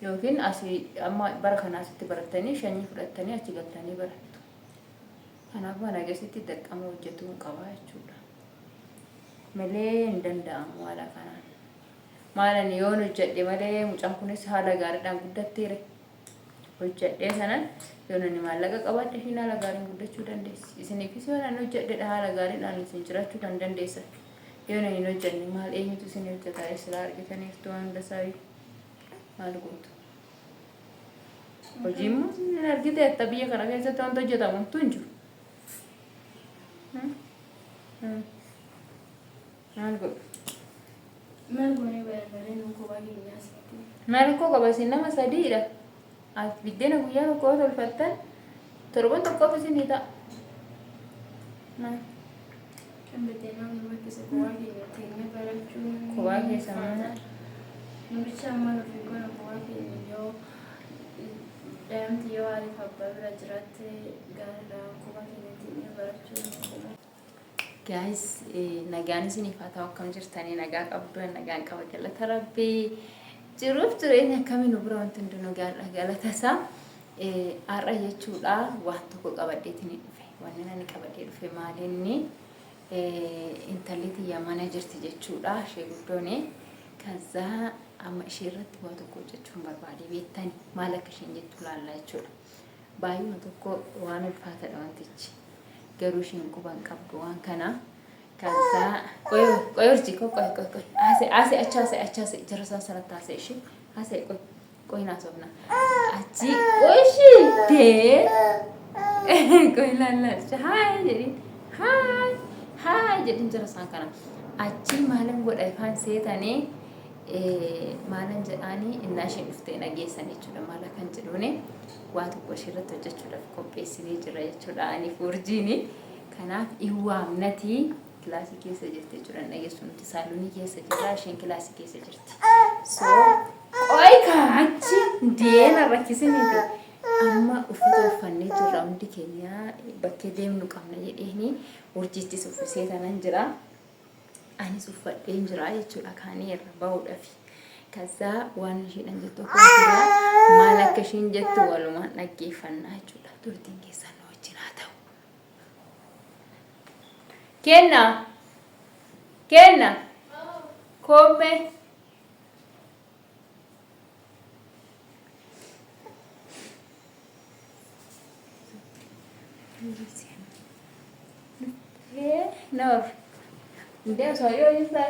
yookiin asii amma bara kanaasitti barattanii shanii fudhattanii achi galtanii barattu. Kanaaf waan agasitti dirqama hojjetuu qaba jechuudha. Malee hin danda'amu haala kanaan. Maalan yoon hojjedhe malee mucaan kunis haala gaariidhaan guddatteera. Hojjedhee sanan yoon ani maallaqa qabaadhe hin haala gaariin guddachuu dandeessi. Isiniifis yoon ani hojjedhe haala gaariidhaan isin jiraachuu kan dandeessan. Yoon ani hin hojjenne maal eenyutu isin hojjetaa eessaa argitaniif waan hundasaayyuu maal gootu. Hojiin hin argite akka biyya kana keessatti wanta hojjetamu hin jiru. Maal godhu? Maal goonee barbaadee nuko baay'ee nyaasitti. Maal koo qabasin nama sadiidha. Biddeena guyyaa tokko tolfattan torban tokkoof isin ni ta'a. Kan biddeena nama keessa kophaa keenya teenya barachuun. Kophaa keessa mana. Namicha amma nuti goona kophaa keenya yoo daa'imti yoo haaliif abbaa bira jiraatte gaariidha kophaa keenya teenya barachuun. Guys, nagaan isiniif haa ta'u akkam jirtanii nagaa qabdu nagaan qaba galata Rabbii. Jiruuf jireenya akkamiin bira wanti hundinuu galata isaa har'a jechuudha waan tokko qabadheetiin dhufe. Wanni ani qabadhee dhufe maalinni intalli tiyya mana jirti jechuudha ishee guddooni. Kaza amma ishee irratti waa tokko hojjechuun barbaade beektani maal akka isheen jettu laallaa jechuudha. Baay'uma tokko waan ulfaataadha wantichi. Garuu isheen quban qabdu waan kana. Kaza qoy achase jara sanatti haasa'e ishee haasa'e qoy naasofna achi qoshi dee qoy laallaa haay jedhin haay jedhin jara san kana achi maalan godha ifaan seetanii maalan jedhaanii innaa isheen dhuftee dhageessan jechuudha maala kan jedhuuni waa tokko ishee irratti hojjechuudhaaf qopheessinee jira jechuudha ani furjiini. Kanaaf iwaamnatii kilaasii keessa jirti jechuudha dhageessu nuti saalonii keessa jirra isheen kilaasii keessa jirti. So qoy kaachi deena rakkisiniiti amma uffata uffannee jirra hundi keenya bakkee deemnu qabna jedheeni urjiittis uffisee tanan jira anis uffadheen jira jechuudha kaanii irra bahuudhaaf. Kaza waan isheedhaan jettu tokko jira maal akka isheen jettu walumaan dhaggeeffannaa jechuudha turtiin keessaa nu wajjin haa ta'u. Kenna come no ndio so yo isa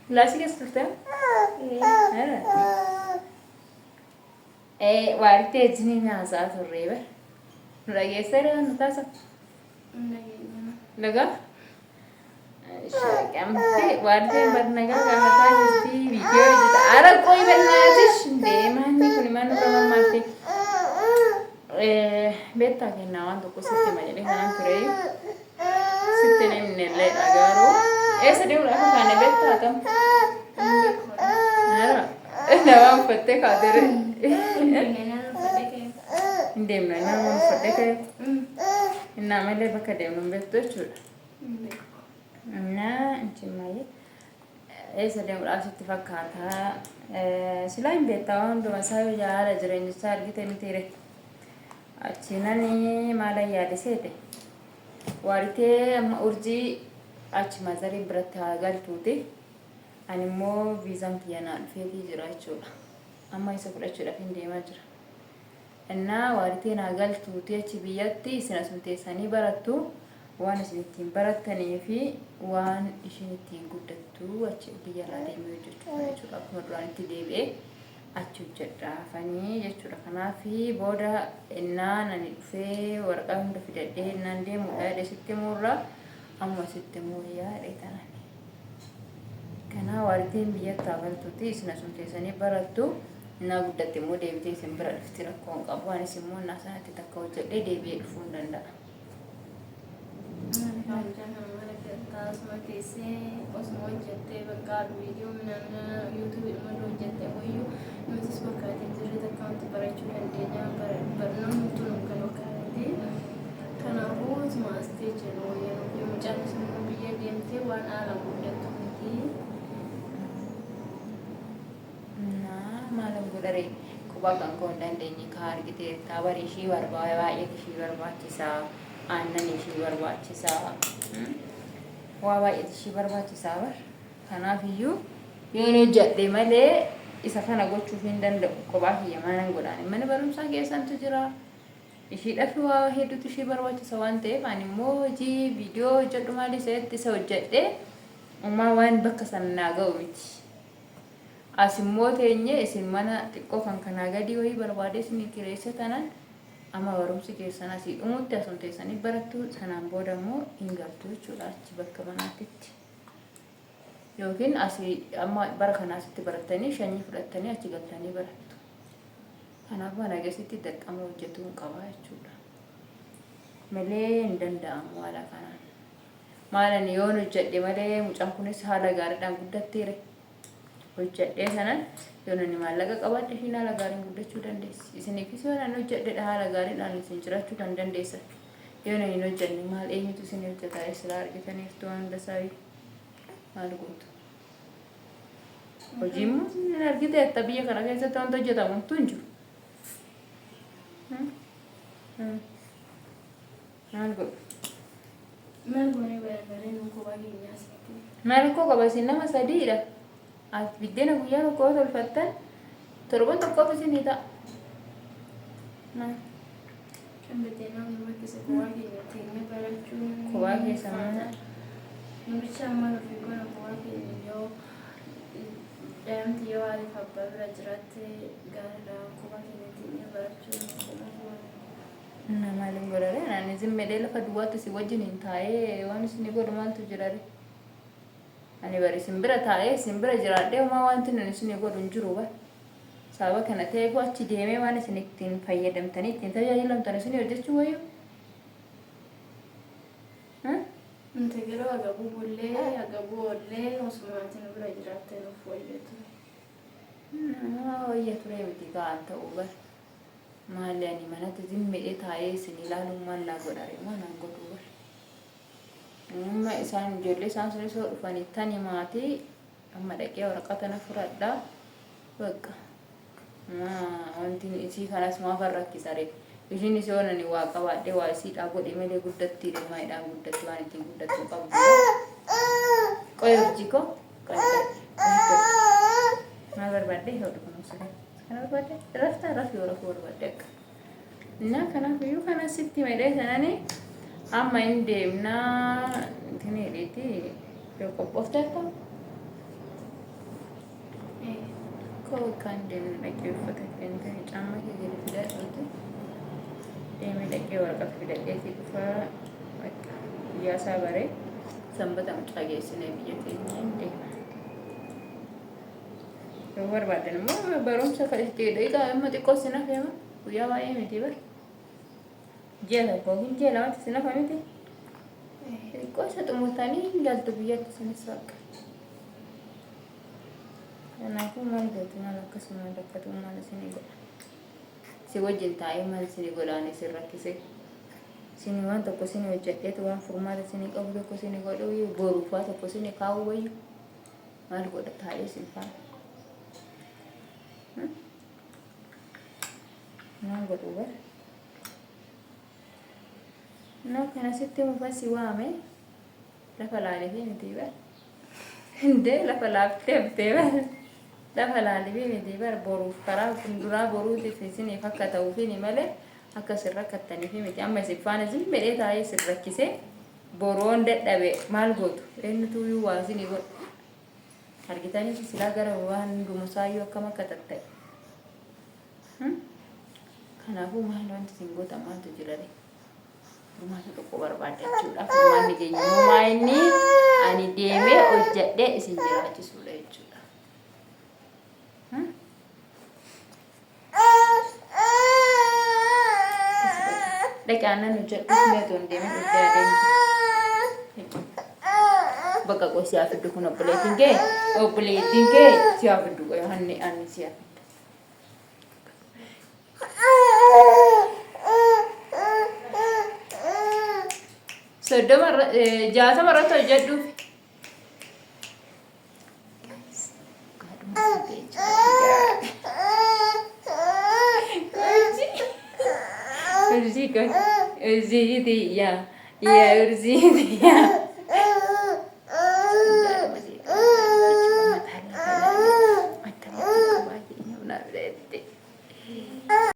clase que está warite jini na sa sorrebe lagi sere no tasa laga Syakamte warite barnaga kahata jisti video jita ara koi benatish demani kuni manu ramam mati beta ke nawan to kusitte majale hanan kurei sitte ne nelle agaro esa de ura kana beta tam ara nawan fatte kadere indemna nawan fatte ke inna mele bakade mun betto chuda Nah, cimai. Sedang berasal di fakata. Selain betawan dua saya jalan jalan besar kita ni tire. Cina ni malah ya di sini. Warite urji aci mazari berata gal tuti. Animo visa kiana fiti jira chula. Amma isa pula chula hindi majra. Enna warite nagal tuti aci biyatti sinasunte sani baratu. Waan isinitiin barattanii fi waan isinitiin guddattu achi biyya laa deemee hojjechuu jechuudha. Akkuma duraanitti deebi'ee achi hojjedhaafanii jechuudha. Kanaaf booda innaa nani dhufee waraqaa hunda fidadhee innaan deemuudha jedhe murra amma sitti mooyyaa dheetanani. Kanaa waalitiin biyyatti abaltuuti isin asuma teessanii barattu innaa guddatte immoo deebitee isin bira dhufti rakkoon qabu. Anis immoo innaa sanatti takka hojjedhee deebi'ee dhufuu hin danda'a. Asuma keessee osuma hojjettee bakka viidiyoo minaan yuutuubii dhuma hojjettee wayyuu nutis bakka ati jirre takka wanti barachuu dandeenya barnoonni tun kan bakkaatti kanaafuu osuma astee jedhu yeroo mucaan sun biyya deemtee waan haala guddattu miti. Malam godhare quba kan koo hin dandeenye ka argite taabari ishii baay'ee ishii barbaachisaa aannan ishii barbaachisaa waa baay'ee ishii barbaachisaa bar kanaaf iyyuu yoon hojjedhe malee isa kana gochuuf hin danda'u qophaa kiyya maanan godhaan mana barumsaa keessantu jira ishiidhaaf waa hedduutu ishii barbaachisa waan ta'eef ani immoo hojii viidiyoo hojjedhu maali isa hojjedhe ummaa waan bakka sanaa ga'u miti as immoo teenye isin mana xiqqoo kan kanaa gadii wayii barbaade isin kireessa tanan amma barumsi keessan asii dhumutti asuma teessanii barattu sanaan booda immoo hin galtu jechuudha achi bakka manaatitti yookiin asii amma bara kanaasitti barattanii shanii fudhattanii achi galtanii barattu kanaaf mana keessatti dirqama hojjetuu hin qabaa jechuudha malee hin danda'amu haala kanaan maalan yoon hojjedhe malee mucaan kunis haala gaariidhaan guddatteera hojjedhee sanan yoon ani maallaqa qabaadhe ishiin haala gaariin guddachuu dandeessi isiniifis yoon ani hojjedhe haala gaariidhaan isin jiraachuu kan dandeessan yoon ani hin hojjenne maal eenyutu isin hojjetaa silaa argitaniif tu'an dasaayi maal gootu hojiin hin argite etta biyya kana keessatti wanta hojjetamutu hin jiru maal godhu maal goonee barabaree nu kophaa keenyaa asitti maal koo qaba isin nama sadiidha as biddeena guyyaa tokko tolfattan torban tokkoof isin ta'a kan biddeena nu bakkisa kophaa keenya teenya barachuun kophaa keessa mana nuricha amma nufi goona kophaa keenya yoo daa'imti yoo haaliif abbaa bira jiraatte gaariidha kophaa keenya teenya barachuun maalin godhare ani zimmedee lafa duwwaatti si wajjin hin taa'ee waan isin godhu maaltu jirare ani bari simbira taa'ee simbira jiraadhee homaa wanti nan isin godhu hin jiru bar sababa kana ta'eef achi deemee waan isin ittiin fayyadamtanii ittiin tajaajilamtan isin hojjechuu wayyu Integiroo agabuu bullee agabuu ollee osumaatiin bira jiraattee nuuf wayyatu. Wayyatu miti kaan ta'uu bar maali ani manatti zimmedee taa'ee isin ilaalummaan laa godhare maanaan godhuu bar amma isaan ijoollee isaan sunis yoo dhufanii tani maatii amma dhaqee waraqata na fudhadhaa bakka wanti isii kanas maafan rakkisare ishiinis yoo nani waa qabaadhee waa isiidhaa godhe malee guddatti deemaadhaan guddatti waan ittiin guddattuu qabdu qoyo hojiko maal barbaadde yoo dhufuun kana barbaadde raftaa rafii yoo rafuu barbaadde akka እና ከናፍዩ ከነስቲ መይday sanani amma indemna tineliti yo qophofteetta ko kan dem dhaqee uffata keenyatti caamma kee gadi fidadhuuti deemee dhaqee waraqaa fidadheetii dhufa guyyaa baree sanbata mucaa geessinee biyya keenya hin deema yoo barbaadan immoo barumsa kadhattee dheedaa amma xiqqoo sina feema guyyaa baay'ee miti bar jela kogin jela wanti sina famiti xiqqoo isa xumurtanii galtu biyyatti sinis akka kanaafuu maal gootu maal akkasuma rakkatu maal isinii godha si wajjin taa'ee maal isinii godhaan isin rakkise isinii waan tokko isinii hojjedheetu waan furmaata isinii qabu tokko isinii godhu boruufaa tokko isinii kaa'u wayyu maal godha taa'ee isin faana maal godhu bar no kana sitti mufasi waame lafa laalifee miti bar hinde lafa laaftee bar lafa laalifee miti bar boruuf karaa funduraa boruutiif isinii akka ta'uufi malee akka isin rakkattaniifi miti amma isin faana zimmedhee taa'ee isin rakkisee boroon dadhabe maal gootu eenyutu waa isinii godhu argitanii silaa gara waan hundumuusaayyuu akkam akka tatta'e kanaafuu maal wanti isin gootan maaltu jirare furmaata tokko barbaadachuudhaaf furmaanni keenya uumaa inni ani deemee hojjedhee isin jiraachisuudha jechuudha. Dhaqee aannan hojjedhu meetoon deemee hojjaa deemtu. Bakka qoy siyaa fiddu kun obboleettiin kee siyaa fiddu qoy hanni siyaa fiddu. Soddoma jaatama irratti hojjedhuuf እርዚ ቆይ እርዚ ትያ የእርዚ ትያ